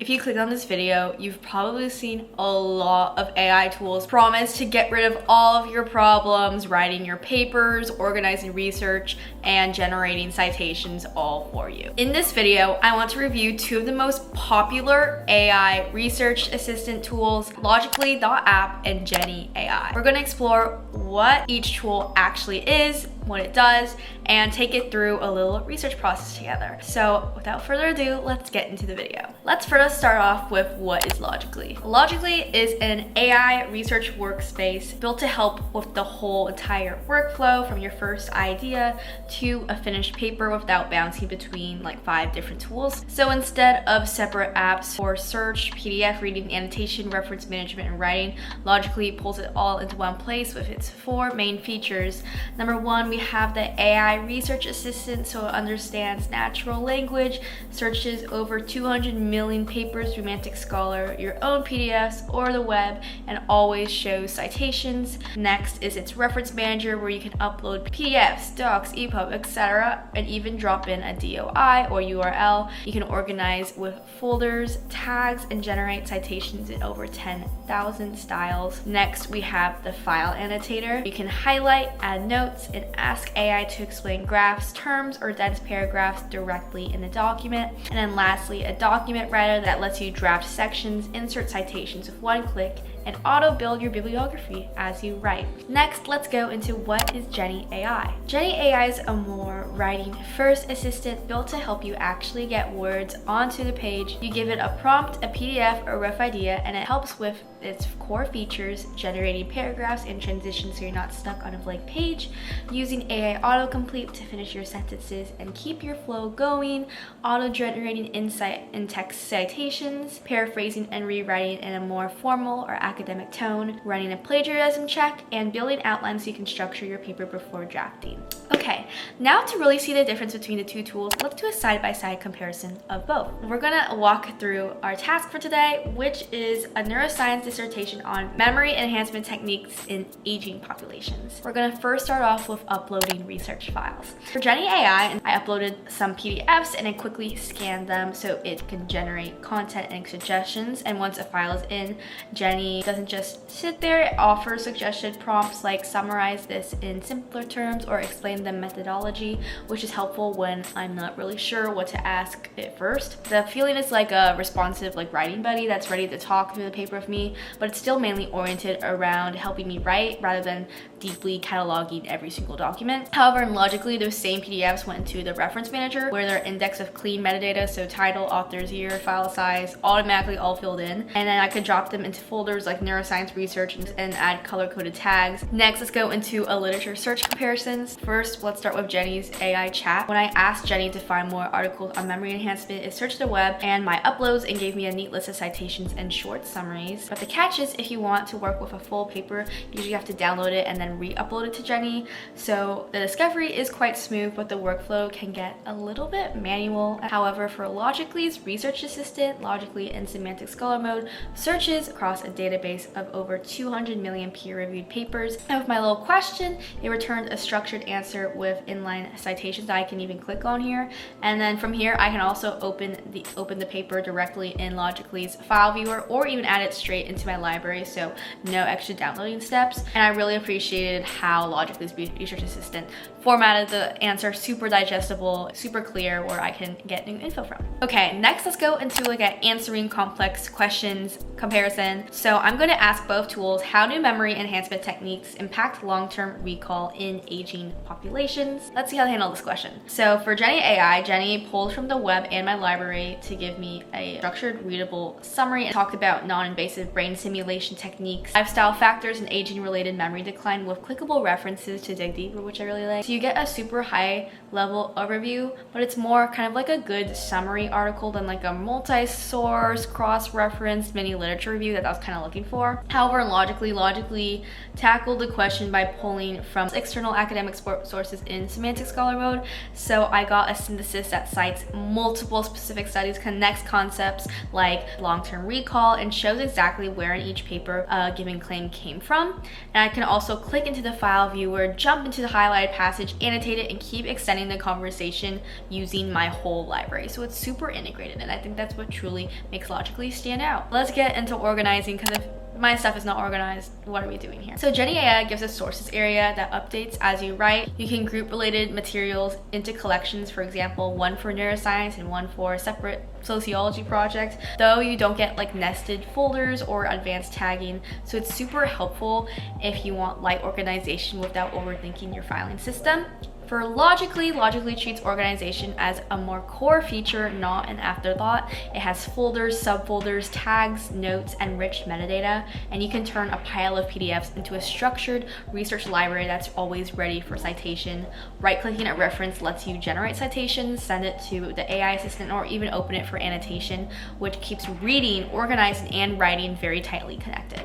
If you click on this video, you've probably seen a lot of AI tools promise to get rid of all of your problems, writing your papers, organizing research, and generating citations all for you. In this video, I want to review two of the most popular AI research assistant tools, Logically.app and Jenni AI. We're going to explore what each tool actually is, what it does, and take it through a little research process together. So without further ado, let's get into the video. Let's first start off with what is Logically. Logically is an AI research workspace built to help with the whole entire workflow from your first idea to a finished paper without bouncing between like 5 different tools. So instead of separate apps for search, PDF reading, annotation, reference management, and writing, Logically pulls it all into one place with its 4 main features. Number 1, we have the AI research assistant, so it understands natural language, searches over 200 million papers, Romantic Scholar, your own PDFs, or the web, and always shows citations. Next is its reference manager, where you can upload PDFs, docs, EPUB, etc., and even drop in a DOI or URL. You can organize with folders, tags, and generate citations in over 10,000 styles. Next, we have the file annotator. You can highlight, add notes, and ask AI to explain graphs, terms, or dense paragraphs directly in the document. And then lastly, a document writer that lets you draft sections, insert citations with one click, and auto-build your bibliography as you write. Next, let's go into what is Jenni AI. Jenni AI is a more writing-first assistant built to help you actually get words onto the page. You give it a prompt, a PDF, or rough idea, and it helps with its core features, generating paragraphs and transitions so you're not stuck on a blank page, using AI autocomplete to finish your sentences and keep your flow going, auto-generating insight and text citations, paraphrasing and rewriting in a more formal or academic tone, running a plagiarism check, and building outlines so you can structure your paper before drafting. Okay, now to really see the difference between the two tools, let's do a side-by-side comparison of both. We're gonna walk through our task for today, which is a neuroscience dissertation on memory enhancement techniques in aging populations. We're gonna first start off with uploading research files. For Jenni AI, I uploaded some PDFs and I quickly scanned them so it can generate content and suggestions. And once a file is in, Jenni doesn't just sit there, it offers suggested prompts like summarize this in simpler terms or explain the methodology, which is helpful when I'm not really sure what to ask it first. The feeling is like a responsive writing buddy that's ready to talk through the paper with me, but it's still mainly oriented around helping me write rather than deeply cataloging every single document. However, in Logically, those same PDFs went into the reference manager where they're index of clean metadata, so title, author's year, file size, automatically all filled in. And then I could drop them into folders like neuroscience research and add color-coded tags. Next, let's go into a literature search comparisons. First, let's start with Jenni's AI chat. When I asked Jenni to find more articles on memory enhancement, it searched the web and my uploads and gave me a neat list of citations and short summaries. But the catch is, if you want to work with a full paper, you usually have to download it and then re-upload it to Jenni. So the discovery is quite smooth, but the workflow can get a little bit manual. However, for Logically's research assistant, Logically in semantic scholar mode searches across a database of over 200 million peer-reviewed papers. And with my little question, it returned a structured answer with inline citations that I can even click on here. And then from here, I can also open the paper directly in Logically's file viewer or even add it straight into my library, so no extra downloading steps. And I really appreciated how Logically's research assistant formatted the answer super digestible, super clear, where I can get new info from. Okay, next let's go into an answering complex questions comparison. So I'm going to ask both tools, how do memory enhancement techniques impact long-term recall in aging populations? Let's see how they handle this question. So for Jenni AI, Jenni pulled from the web and my library to give me a structured, readable summary and talked about non-invasive brain simulation techniques, lifestyle factors, and aging-related memory decline with clickable references to dig deeper, which I really like. So you get a super high level overview, but it's more kind of like a good summary article than like a multi-source, cross-referenced mini literature review that I was kind of looking for. However, in Logically tackled the question by pulling from external academic sources in semantic scholar mode. So I got a synthesis that cites multiple specific studies, connects concepts like long-term recall, and shows exactly where in each paper a given claim came from. And I can also click into the file viewer, jump into the highlighted passage, annotate it, and keep extending extending the conversation using my whole library. So it's super integrated, and I think that's what truly makes Logically stand out. Let's get into organizing, because if my stuff is not organized, what are we doing here? So Jenni AI gives a sources area that updates as you write. You can group related materials into collections, for example, one for neuroscience and one for a separate sociology project, though you don't get like nested folders or advanced tagging. So it's super helpful if you want light organization without overthinking your filing system. For Logically, Logically treats organization as a more core feature, not an afterthought. It has folders, subfolders, tags, notes, and rich metadata, and you can turn a pile of PDFs into a structured research library that's always ready for citation. Right-clicking a reference lets you generate citations, send it to the AI assistant, or even open it for annotation, which keeps reading, organizing, and writing very tightly connected.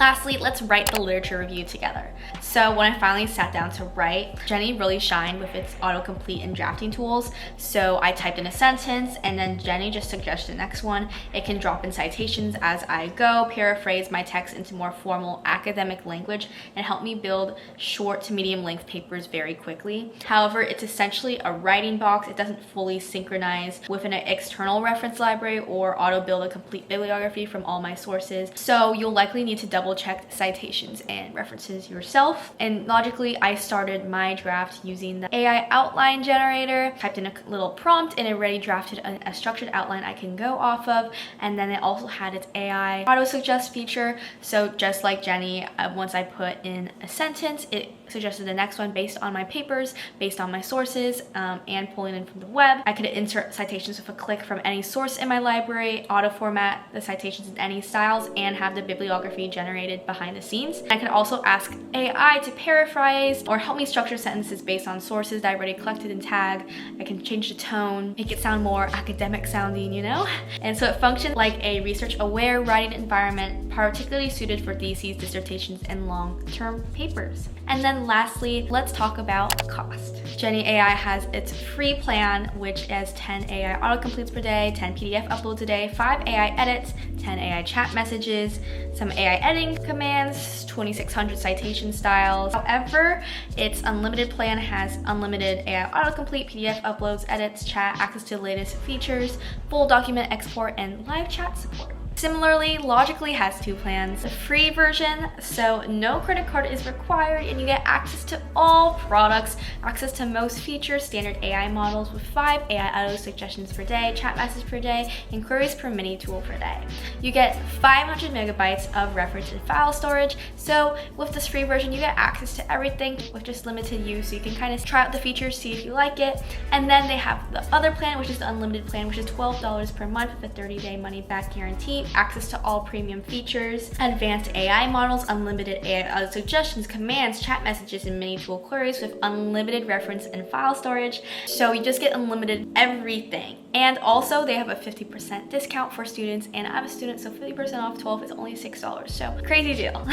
Lastly, let's write the literature review together. So when I finally sat down to write, Jenni really shined with its autocomplete and drafting tools. So I typed in a sentence, and then Jenni just suggested the next one. It can drop in citations as I go, paraphrase my text into more formal academic language, and help me build short to medium length papers very quickly. However, it's essentially a writing box. It doesn't fully synchronize with an external reference library or auto build a complete bibliography from all my sources. So you'll likely need to double check citations and references yourself. And Logically, I started my draft using the AI outline generator, typed in a little prompt, and it already drafted a structured outline I can go off of. And then it also had its AI auto suggest feature. So just like Jenni, once I put in a sentence, it suggested the next one based on my papers, based on my sources, and pulling in from the web. I could insert citations with a click from any source in my library, auto format the citations in any styles, and have the bibliography generated behind the scenes. I could also ask AI to paraphrase or help me structure sentences based on sources that I already collected and tagged. I can change the tone, make it sound more academic sounding, you know? And so it functioned like a research-aware writing environment, particularly suited for theses, dissertations, and long-term papers. And then lastly, let's talk about cost. Jenni AI has its free plan, which has 10 AI autocompletes per day, 10 PDF uploads a day, 5 AI edits, 10 AI chat messages, some AI editing commands, 2,600 citation styles. However, its unlimited plan has unlimited AI autocomplete, PDF uploads, edits, chat, access to the latest features, full document export, and live chat support. Similarly, Logically has 2 plans. The free version, so no credit card is required, and you get access to all products, access to most features, standard AI models with 5 AI auto suggestions per day, chat message per day, and queries per mini tool per day. You get 500 megabytes of reference and file storage. So with this free version, you get access to everything with just limited use. So you can kind of try out the features, see if you like it. And then they have the other plan, which is the unlimited plan, which is $12 per month with a 30-day money-back guarantee. Access to all premium features, advanced AI models, unlimited AI auto suggestions, commands, chat messages, and mini tool queries with unlimited reference and file storage. So you just get unlimited everything. And also they have a 50% discount for students, and I'm a student, so 50% off 12 is only $6. So crazy deal.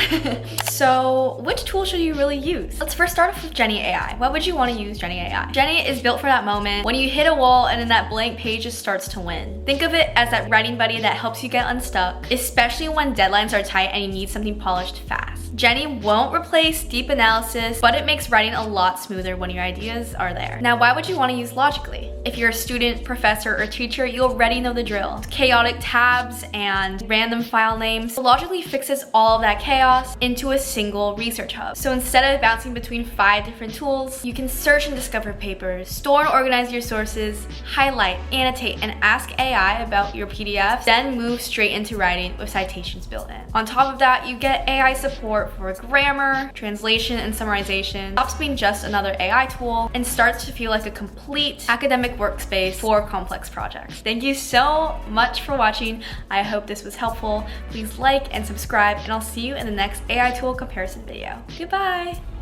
So which tool should you really use? Let's first start off with Jenni AI. Why would you want to use Jenni AI? Jenni is built for that moment when you hit a wall and then that blank page just starts to win. Think of it as that writing buddy that helps you get unstuck, especially when deadlines are tight and you need something polished fast. Jenni won't replace deep analysis, but it makes writing a lot smoother when your ideas are there. Now, why would you want to use Logically? If you're a student, professor, or teacher, you already know the drill. Chaotic tabs and random file names. Logically fixes all of that chaos into a single research hub. So instead of bouncing between 5 different tools, you can search and discover papers, store and organize your sources, highlight, annotate, and ask AI about your PDFs, then move straight into writing with citations built in. On top of that, you get AI support for grammar, translation, and summarization. It stops being just another AI tool and starts to feel like a complete academic workspace for complex projects. Thank you so much for watching. I hope this was helpful. Please like and subscribe, and I'll see you in the next AI tool comparison video. Goodbye!